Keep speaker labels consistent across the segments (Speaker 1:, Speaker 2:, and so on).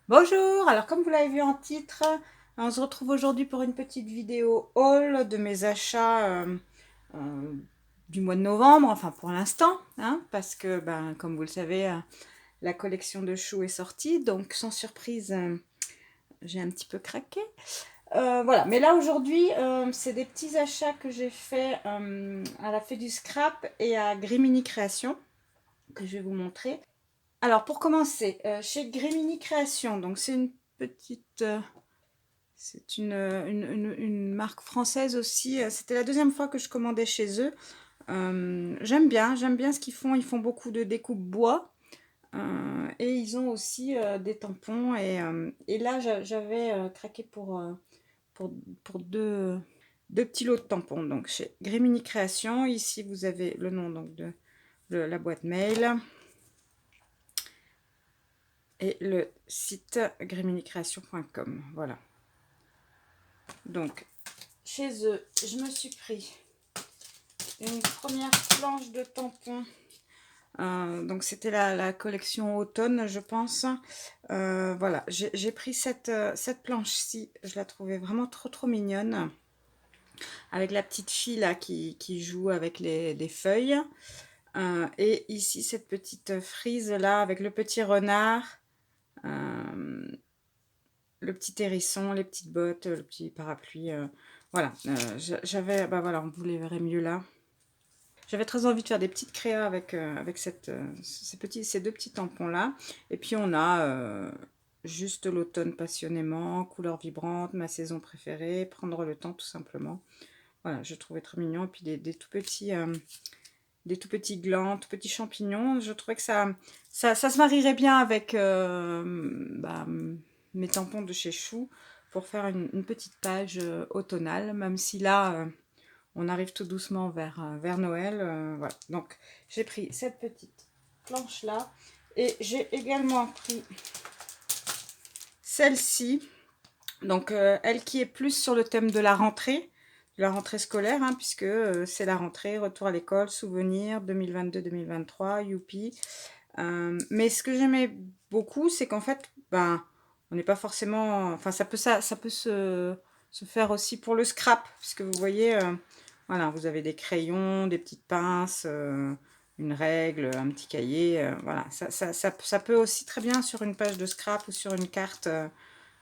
Speaker 1: Bonjour, alors comme vous l'avez vu en titre, on se retrouve aujourd'hui pour une petite vidéo haul de mes achats euh, du mois de novembre, enfin pour l'instant, hein, parce que comme vous le savez, la collection de choux est sortie, donc sans surprise, j'ai un petit peu craqué. Voilà, mais là aujourd'hui, c'est des petits achats que j'ai fait à la Fée du Scrap et à Grimini Création, que je vais vous montrer. Alors pour commencer, chez Grimini Création, donc c'est une petite... c'est une marque française aussi. C'était la deuxième fois que je commandais chez eux. J'aime bien ce qu'ils font. Ils font beaucoup de découpe bois. Et ils ont aussi des tampons. Et là, j'avais craqué pour, pour deux petits lots de tampons. Donc chez Grimini Création, ici vous avez le nom donc, de la boîte mail et le site griminicreation.com. Voilà. Donc chez eux, je me suis pris une première planche de tampons. Donc c'était la collection automne, je pense. Voilà, j'ai pris cette planche-ci. Je la trouvais vraiment trop mignonne. Avec la petite fille là qui joue avec des feuilles. Et ici cette petite frise là avec le petit renard. Le petit hérisson, les petites bottes, le petit parapluie. Voilà, j'avais, voilà, on vous les verrez mieux là. J'avais très envie de faire des petites créas avec ces deux petits tampons-là. Et puis on a juste l'automne passionnément, couleurs vibrantes, ma saison préférée, prendre le temps tout simplement. Voilà, je trouvais très mignon. Et puis des tout petits glands, tout petits champignons. Je trouvais que ça se marierait bien avec mes tampons de chez Chou pour faire une petite page automnale, même si là... on arrive tout doucement vers Noël. Voilà. Donc, j'ai pris cette petite planche-là. Et j'ai également pris celle-ci. Donc, elle qui est plus sur le thème de la rentrée scolaire, hein, puisque c'est la rentrée, retour à l'école, souvenirs 2022-2023, youpi. Mais ce que j'aimais beaucoup, c'est qu'en fait, on n'est pas forcément... Enfin, ça peut se faire aussi pour le scrap, puisque vous voyez... voilà, vous avez des crayons, des petites pinces, une règle, un petit cahier. Voilà, ça peut aussi très bien sur une page de scrap ou sur une carte,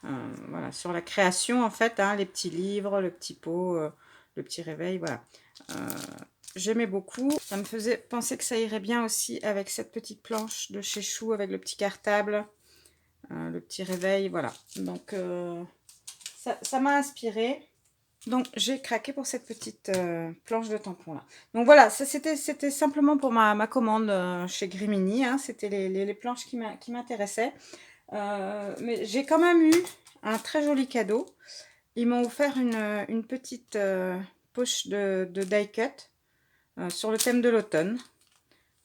Speaker 1: voilà, sur la création en fait, hein, les petits livres, le petit pot, le petit réveil, voilà. Euh, J'aimais beaucoup. Ça me faisait penser que ça irait bien aussi avec cette petite planche de chez Chou avec le petit cartable, le petit réveil, voilà. Donc ça m'a inspiré. Donc, j'ai craqué pour cette petite planche de tampon là. Donc voilà, ça c'était simplement pour ma commande chez Grimini. Hein. C'était les planches qui m'intéressaient. Mais j'ai quand même eu un très joli cadeau. Ils m'ont offert une petite poche de die cut sur le thème de l'automne.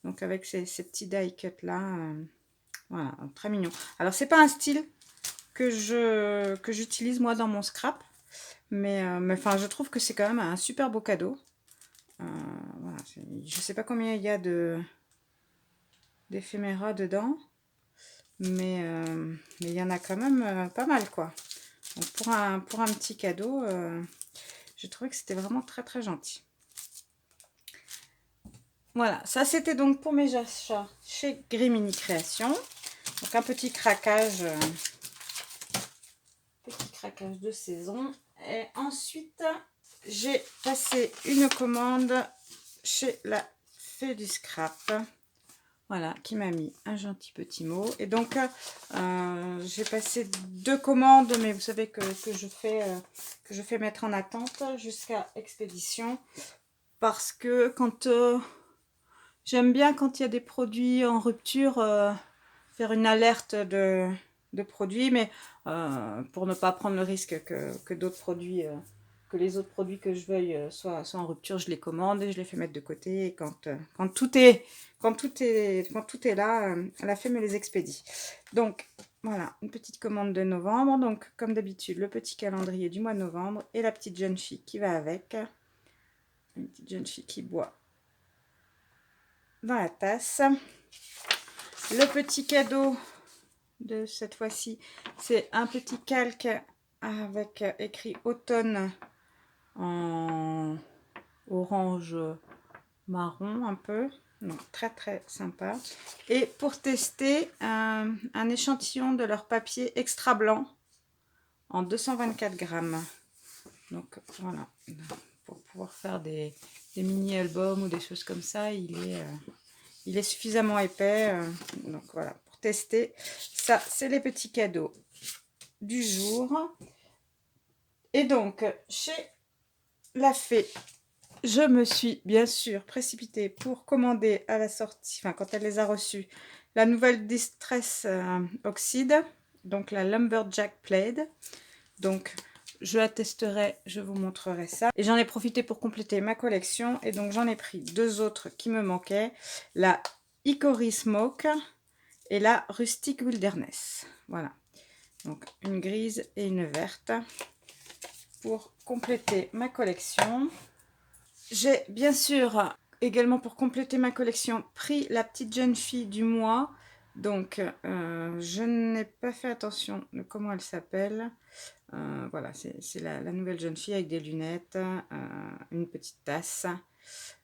Speaker 1: Donc avec ces petits die cut là. Voilà, très mignon. Alors, c'est pas un style que j'utilise moi dans mon scrap. Mais enfin, je trouve que c'est quand même un super beau cadeau. Voilà, je sais pas combien il y a d'éphéméra dedans, mais il y en a quand même pas mal, quoi. Donc pour un petit cadeau, j'ai trouvé que c'était vraiment très gentil. Voilà, ça c'était donc pour mes achats chez Grimini Création. Donc un petit craquage de saison. Et ensuite, j'ai passé une commande chez la Fée du Scrap. Voilà, qui m'a mis un gentil petit mot. Et donc, j'ai passé deux commandes, mais vous savez que je fais mettre en attente jusqu'à expédition. Parce que j'aime bien quand il y a des produits en rupture, faire une alerte de produits, mais pour ne pas prendre le risque que d'autres produits, que les autres produits que je veuille soient en rupture, je les commande et je les fais mettre de côté. Et quand tout est là, la fée me les expédie. Donc voilà, une petite commande de novembre. Donc comme d'habitude, le petit calendrier du mois de novembre et la petite jeune fille qui va avec. Une petite jeune fille qui boit dans la tasse. Le petit cadeau de cette fois-ci. C'est un petit calque avec écrit automne en orange marron un peu. Donc très très sympa. Et pour tester un échantillon de leur papier extra blanc en 224 grammes. Donc voilà, pour pouvoir faire des mini-albums ou des choses comme ça, il est suffisamment épais. Donc voilà, pour tester. Ça, c'est les petits cadeaux du jour. Et donc, chez La Fée, je me suis bien sûr précipitée pour commander à la sortie, enfin quand elle les a reçus, la nouvelle Distress Oxide, donc la Lumberjack Plaid. Donc je la testerai, je vous montrerai ça. Et j'en ai profité pour compléter ma collection. Et donc j'en ai pris deux autres qui me manquaient. La Hickory Smoke et la Rustic Wilderness. Voilà. Donc une grise et une verte pour compléter ma collection. J'ai bien sûr également pour compléter ma collection pris la petite jeune fille du mois. Donc je n'ai pas fait attention de comment elle s'appelle. Voilà, c'est la nouvelle jeune fille avec des lunettes, une petite tasse,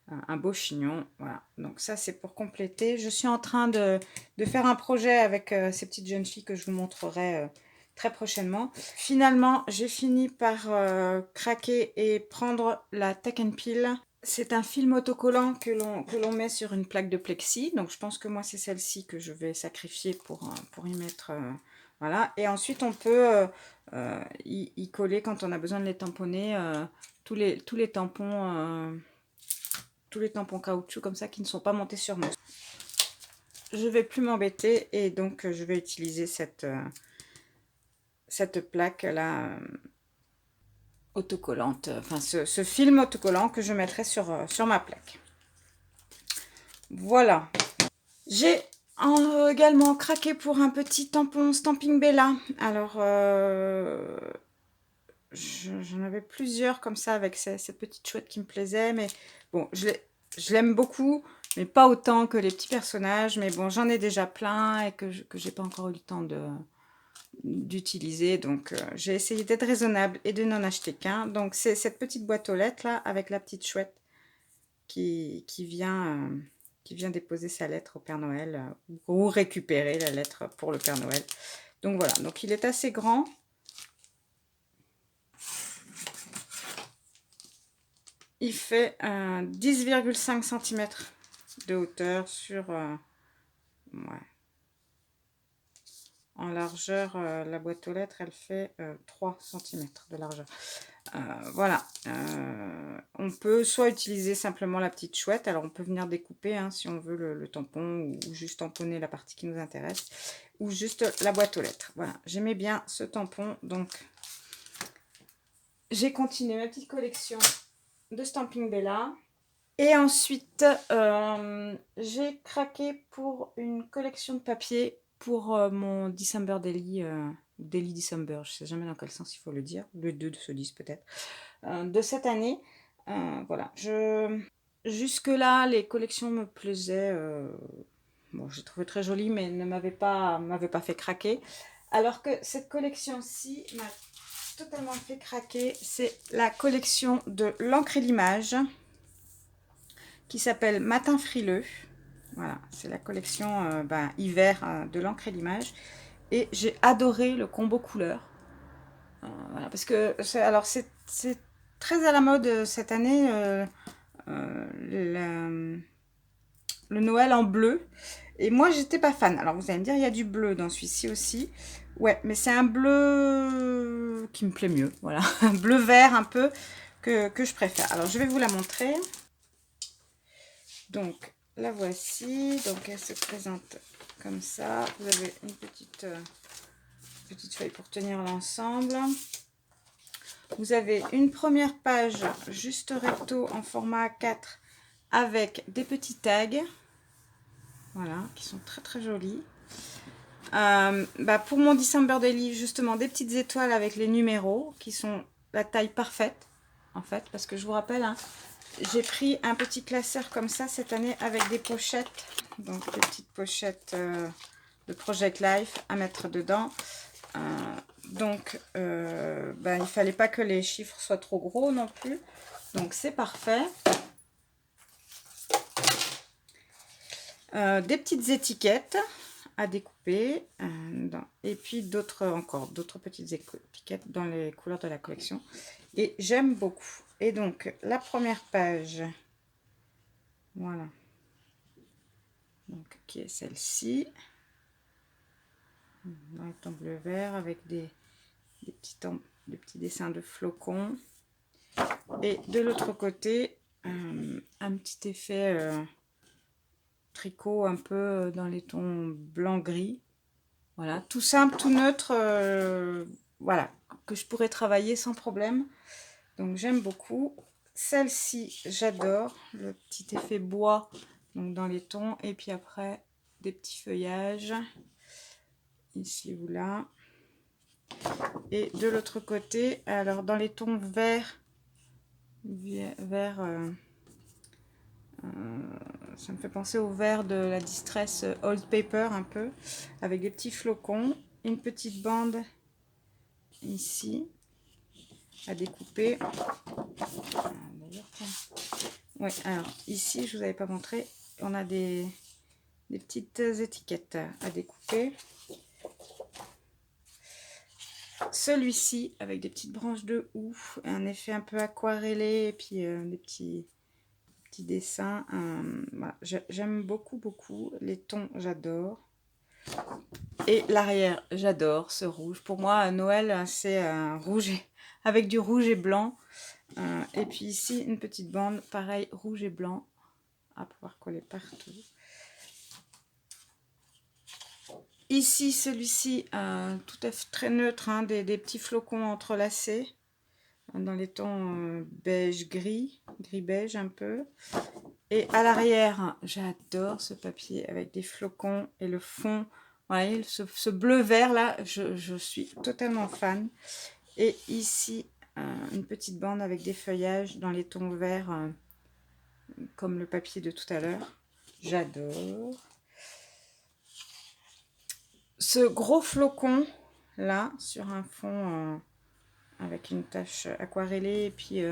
Speaker 1: un beau chignon. Voilà, donc ça c'est pour compléter. Je suis en train de faire un projet avec ces petites jeunes filles que je vous montrerai très prochainement. Finalement, j'ai fini par craquer et prendre la Tech and Peel. C'est un film autocollant que l'on met sur une plaque de plexi. Donc je pense que moi c'est celle-ci que je vais sacrifier pour y mettre... voilà. Et ensuite on peut y coller quand on a besoin de les tamponner tous les tampons caoutchouc comme ça qui ne sont pas montés sur moi. Je vais plus m'embêter et donc je vais utiliser cette plaque là autocollante, enfin ce film autocollant que je mettrai sur ma plaque. Voilà. J'ai également craqué pour un petit tampon Stamping Bella. Alors j'en avais plusieurs comme ça avec cette petite chouette qui me plaisait, mais bon, je l'aime beaucoup, mais pas autant que les petits personnages. Mais bon, j'en ai déjà plein et que j'ai pas encore eu le temps d'utiliser. Donc, j'ai essayé d'être raisonnable et de n'en acheter qu'un. Donc, c'est cette petite boîte aux lettres là avec la petite chouette qui vient déposer sa lettre au Père Noël ou récupérer la lettre pour le Père Noël. Donc voilà, donc il est assez grand. Il fait 10,5 cm de hauteur sur... ouais. En largeur, la boîte aux lettres, elle fait 3 cm de largeur. Voilà. On peut soit utiliser simplement la petite chouette. Alors, on peut venir découper hein, si on veut le tampon ou juste tamponner la partie qui nous intéresse. Ou juste la boîte aux lettres. Voilà. J'aimais bien ce tampon. Donc, j'ai continué ma petite collection de Stamping Bella. Et ensuite, j'ai craqué pour une collection de papier pour mon December Daily, Daily December, je ne sais jamais dans quel sens il faut le dire, le 2 de ce 10 peut-être, de cette année. Voilà, jusque-là, les collections me plaisaient, bon, j'ai trouvé très jolie, mais ne m'avait pas fait craquer. Alors que cette collection-ci m'a totalement fait craquer, c'est la collection de l'encre et l'image, qui s'appelle Matin Frileux. Voilà, c'est la collection hiver de l'encre et l'image. Et j'ai adoré le combo couleur. Voilà, parce que c'est très à la mode cette année, le Noël en bleu. Et moi, j'étais pas fan. Alors, vous allez me dire, il y a du bleu dans celui-ci aussi. Ouais, mais c'est un bleu qui me plaît mieux. Voilà, un bleu-vert un peu que je préfère. Alors, je vais vous la montrer. Donc, la voici. Donc, elle se présente comme ça. Vous avez une petite feuille pour tenir l'ensemble. Vous avez une première page juste recto en format A4 avec des petits tags. Voilà, qui sont très très jolis. Pour mon December Daily, justement, des petites étoiles avec les numéros qui sont la taille parfaite, en fait, parce que je vous rappelle, hein, j'ai pris un petit classeur comme ça cette année avec des pochettes. Donc des petites pochettes de Project Life à mettre dedans. Donc, il fallait pas que les chiffres soient trop gros non plus. Donc, c'est parfait. Des petites étiquettes à découper. Et puis, encore d'autres petites étiquettes dans les couleurs de la collection. Et j'aime beaucoup. Et donc, la première page, voilà. Donc, qui est celle-ci. Dans le ton bleu-vert avec des petits dessins de flocons. Et de l'autre côté, un petit effet tricot un peu dans les tons blanc-gris. Voilà, tout simple, tout neutre, voilà, que je pourrais travailler sans problème. Donc j'aime beaucoup. Celle-ci, j'adore, le petit effet bois donc dans les tons. Et puis après, des petits feuillages, ici ou là. Et de l'autre côté, alors dans les tons verts, ça me fait penser au vert de la Distress Old Paper un peu, avec des petits flocons, une petite bande ici à découper. Ouais, alors ici je vous avais pas montré, on a des petites étiquettes à découper. Celui-ci avec des petites branches de houx, un effet un peu aquarellé et puis des petits dessins. Voilà. J'aime beaucoup les tons, j'adore. Et l'arrière, j'adore ce rouge. Pour moi, Noël, c'est un rouge avec du rouge et blanc. Et puis ici, une petite bande, pareil, rouge et blanc, à pouvoir coller partout. Ici, celui-ci, tout à fait très neutre, hein, des petits flocons entrelacés dans les tons beige gris beige un peu. Et à l'arrière, j'adore ce papier avec des flocons et le fond. Voilà, ce bleu vert là, je suis totalement fan. Et ici, une petite bande avec des feuillages dans les tons verts, comme le papier de tout à l'heure. J'adore. Ce gros flocon là, sur un fond avec une tache aquarellée et puis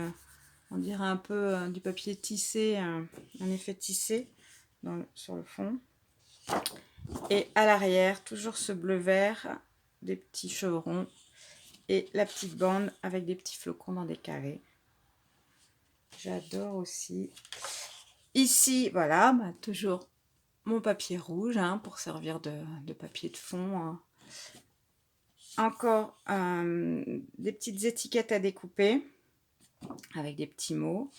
Speaker 1: on dirait un peu du papier tissé, un effet tissé sur le fond. Et à l'arrière, toujours ce bleu vert, des petits chevrons et la petite bande avec des petits flocons dans des carrés. J'adore aussi. Ici, voilà, toujours mon papier rouge hein, pour servir de papier de fond. Hein. Encore des petites étiquettes à découper avec des petits mots.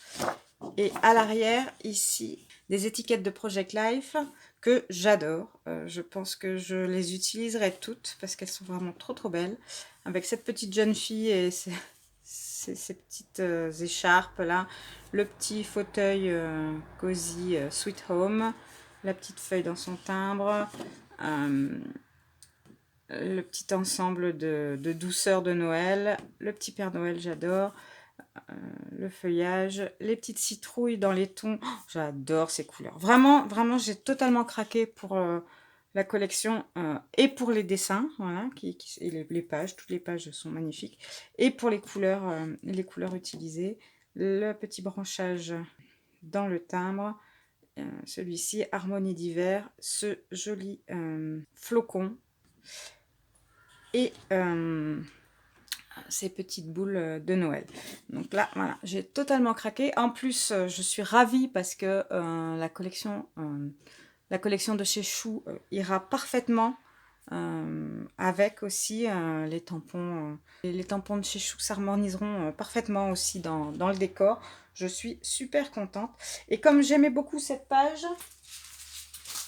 Speaker 1: Et à l'arrière, ici, des étiquettes de Project Life que j'adore. Je pense que je les utiliserai toutes parce qu'elles sont vraiment trop belles. Avec cette petite jeune fille et ces petites écharpes là. Le petit fauteuil cosy Sweet Home. La petite feuille dans son timbre. Le petit ensemble de douceur de Noël. Le petit Père Noël, j'adore. Le feuillage, les petites citrouilles dans les tons. Oh, j'adore ces couleurs. Vraiment, j'ai totalement craqué pour la collection et pour les dessins, voilà, et les pages. Toutes les pages sont magnifiques. Et pour les couleurs utilisées. Le petit branchage dans le timbre. Celui-ci, Harmonie d'hiver. Ce joli flocon. Et ces petites boules de Noël. Donc là, voilà, j'ai totalement craqué. En plus, je suis ravie parce que la collection de chez Chou ira parfaitement avec aussi les tampons. Les tampons de chez Chou s'harmoniseront parfaitement aussi dans le décor. Je suis super contente. Et comme j'aimais beaucoup cette page,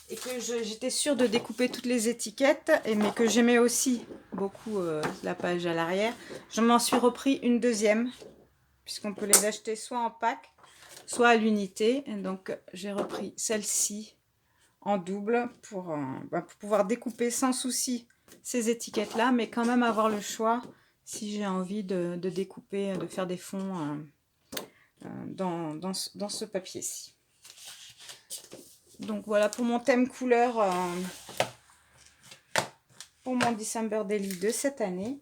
Speaker 1: et que j'étais sûre de découper toutes les étiquettes, mais que j'aimais aussi beaucoup la page à l'arrière, je m'en suis repris une deuxième, puisqu'on peut les acheter soit en pack, soit à l'unité. Donc j'ai repris celle-ci en double pour pouvoir découper sans souci ces étiquettes-là, mais quand même avoir le choix si j'ai envie de découper, de faire des fonds dans ce papier-ci. Donc voilà pour mon thème couleur pour mon December Daily de cette année.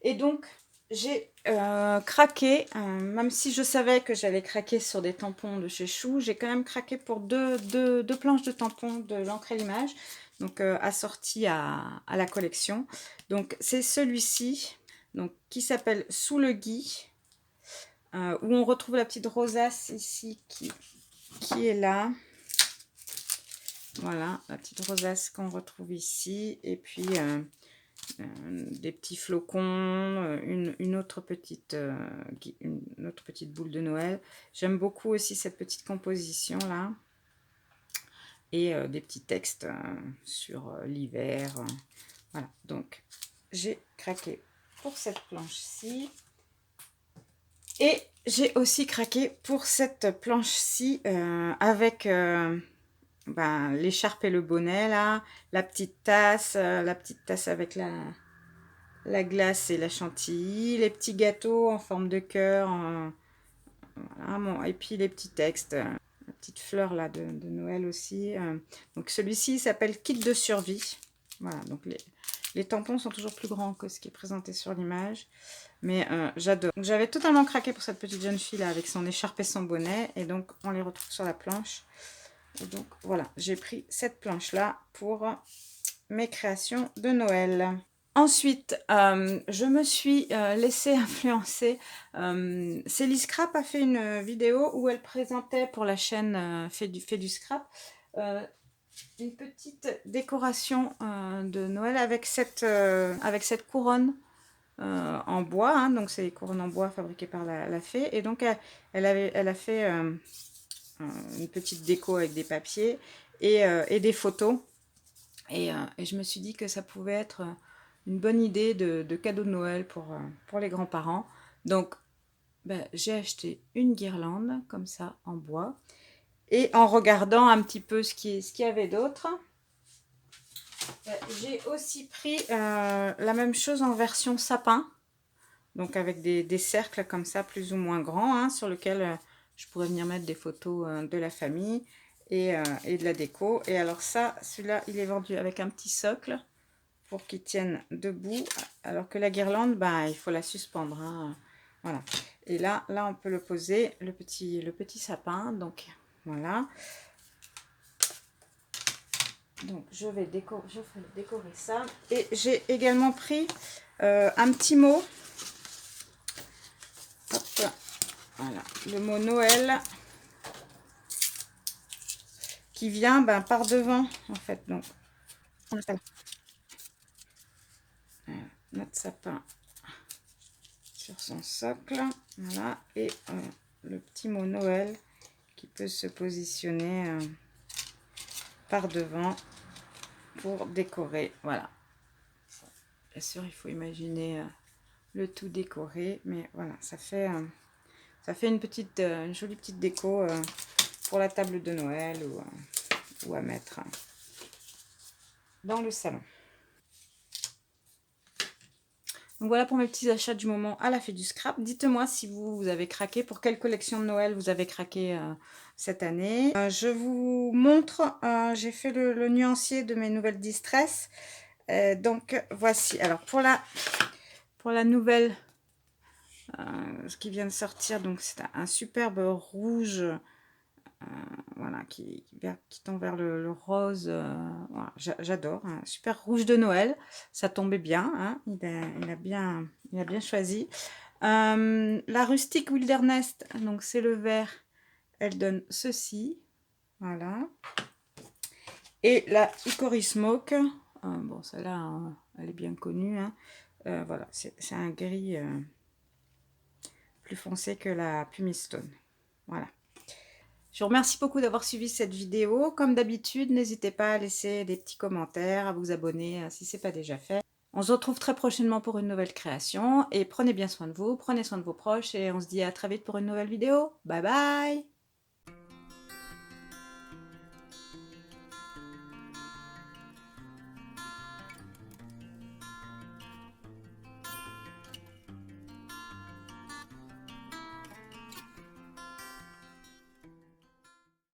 Speaker 1: Et donc, j'ai craqué, même si je savais que j'allais craquer sur des tampons de chez Chou, j'ai quand même craqué pour deux planches de tampons de l'encre à l'image, donc assorties à la collection. Donc, c'est celui-ci, donc qui s'appelle Sous le gui, où on retrouve la petite rosace ici qui est là. Voilà, la petite rosace qu'on retrouve ici. Et puis, des petits flocons, une autre petite boule de Noël. J'aime beaucoup aussi cette petite composition là. Et des petits textes sur l'hiver. Voilà, donc j'ai craqué pour cette planche-ci. Et j'ai aussi craqué pour cette planche-ci avec l'écharpe et le bonnet là, la petite tasse avec la glace et la chantilly, les petits gâteaux en forme de cœur, voilà, bon, et puis les petits textes, la petite fleur là de Noël aussi. Donc celui-ci s'appelle Kit de survie. Voilà, donc les tampons sont toujours plus grands que ce qui est présenté sur l'image. Mais j'adore. J'avais totalement craqué pour cette petite jeune fille là avec son écharpe et son bonnet. Et donc on les retrouve sur la planche. Et donc voilà, j'ai pris cette planche là pour mes créations de Noël. Ensuite, je me suis laissée influencer. Célie Scrap a fait une vidéo où elle présentait pour la chaîne fait du scrap une petite décoration de Noël avec cette couronne en bois. Hein, donc c'est des couronnes en bois fabriquées par la fée. Et donc elle a fait une petite déco avec des papiers et des photos. Et je me suis dit que ça pouvait être une bonne idée de cadeau de Noël pour les grands-parents. Donc, j'ai acheté une guirlande, comme ça, en bois. Et en regardant un petit peu ce qu'il y avait d'autre, j'ai aussi pris la même chose en version sapin. Donc, avec des cercles comme ça, plus ou moins grands, hein, sur lesquels je pourrais venir mettre des photos de la famille et de la déco. Et alors ça, celui-là, il est vendu avec un petit socle pour qu'il tienne debout, alors que la guirlande, il faut la suspendre, hein. Voilà. Et là, on peut le poser, le petit sapin. Donc voilà. Donc je vais décorer ça. Et j'ai également pris un petit mot. Hop. Voilà, le mot Noël qui vient par devant en fait. Donc on installe notre sapin sur son socle, voilà, et le petit mot Noël qui peut se positionner par devant pour décorer. Voilà, bien sûr il faut imaginer le tout décoré, mais voilà, ça fait une jolie petite déco pour la table de Noël ou à mettre dans le salon. Donc voilà pour mes petits achats du moment à la Fée du Scrap. Dites-moi si vous avez craqué, pour quelle collection de Noël vous avez craqué cette année. Je vous montre, j'ai fait le nuancier de mes nouvelles Distress. Donc voici, alors pour la nouvelle, ce qui vient de sortir, donc c'est un superbe rouge, voilà, qui tend vers le rose. Voilà, j'adore, un super rouge de Noël, ça tombait bien, hein, il a bien choisi. La Rustic Wilderness, donc c'est le vert, elle donne ceci, voilà. Et la Hickory Smoke, bon celle-là hein, elle est bien connue, hein. Voilà, c'est un gris plus foncé que la Pumice Stone, voilà. Je vous remercie beaucoup d'avoir suivi cette vidéo. Comme d'habitude, n'hésitez pas à laisser des petits commentaires, à vous abonner si ce n'est pas déjà fait. On se retrouve très prochainement pour une nouvelle création. Et prenez bien soin de vous, prenez soin de vos proches et on se dit à très vite pour une nouvelle vidéo. Bye bye!